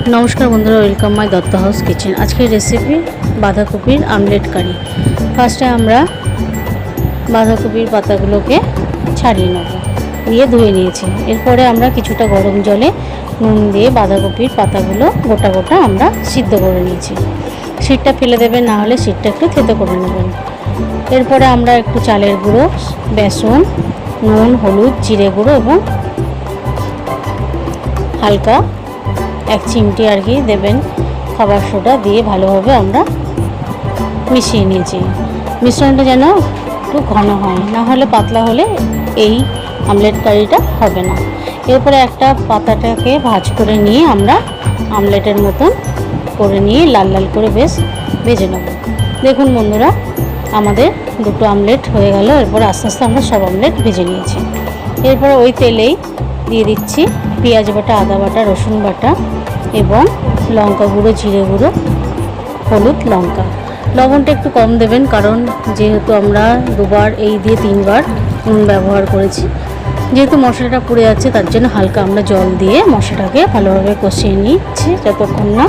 নমস্কার বন্ধুরা, welcome my Dutta house kitchen. আজকের রেসিপি বাঁধাকপির আমলেট কারি। ফার্স্টে আমরা বাঁধাকপির পাতাগুলোকে ছাড়িয়ে নেব, দিয়ে ধুয়ে নিয়েছি। এরপরে আমরা কিছুটা গরম জলে নুন দিয়ে বাঁধাকপির পাতাগুলো গোটা গোটা আমরা সিদ্ধ করে নিয়েছি। সিটটা ফেলে দেবেন, না হলে সিটটা একটু থেতো করে নেবেন। এরপরে আমরা একটু চালের গুঁড়ো, বেসন, নুন, হলুদ, জিরে গুঁড়ো এবং হালকা 1 চিমটি আর কি দেবেন খাবার সোডা দিয়ে ভালোভাবে আমরা মিশিয়ে নিয়েছি। মিশ্রণটা যেন একটু ঘন হয়, না হলে পাতলা হলে এই আমলেট কারিটা হবে না। এরপরে একটা পাতাটাকে ভাঁজ করে নিয়ে আমরা আমলেটের মতন করে নিয়ে লাল লাল করে বেশ ভেজে নেব। দেখুন বন্ধুরা, আমাদের দুটো আমলেট হয়ে গেল। এরপর আস্তে আস্তে আমরা সব আমলেট ভেজে নিয়েছি। এরপরে ওই তেলেই দিয়ে দিচ্ছি পেঁয়াজ বাটা, আদা বাটা, রসুন বাটা এবং লঙ্কা গুঁড়ো, জিরে গুঁড়ো, হলুদ, লঙ্কা। লবণটা একটু কম দেবেন, কারণ যেহেতু আমরা দুবার এই দিয়ে 3বার নুন ব্যবহার করেছি। যেহেতু মশলাটা পুড়ে যাচ্ছে, তার জন্য হালকা আমরা জল দিয়ে মশলাটাকে ভালোভাবে কষিয়ে নিচ্ছি যতক্ষণ না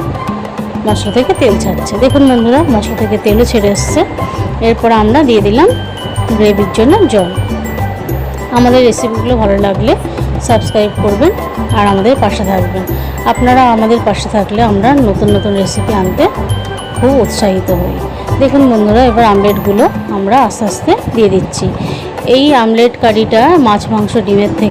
মশলা থেকে তেল ছাড়ছে। দেখুন বন্ধুরা, মশলা থেকে তেলও ছেড়ে এসছে। এরপর আমরা দিয়ে দিলাম গ্রেভির জন্য জল। আমাদের রেসিপিগুলো ভালো লাগলে সাবস্ক্রাইব করবেন আর আমাদের পাশে থাকবেন। আপনারা আমাদের পাশে থাকলে আমরা নতুন নতুন রেসিপি আনতে খুব উৎসাহিত হই। দেখুন বন্ধুরা, এবার আমলেটগুলো আমরা আস্তে আস্তে দিয়ে দিচ্ছি। এই আমলেট কারিটা মাছ, মাংস, ডিমের থেকে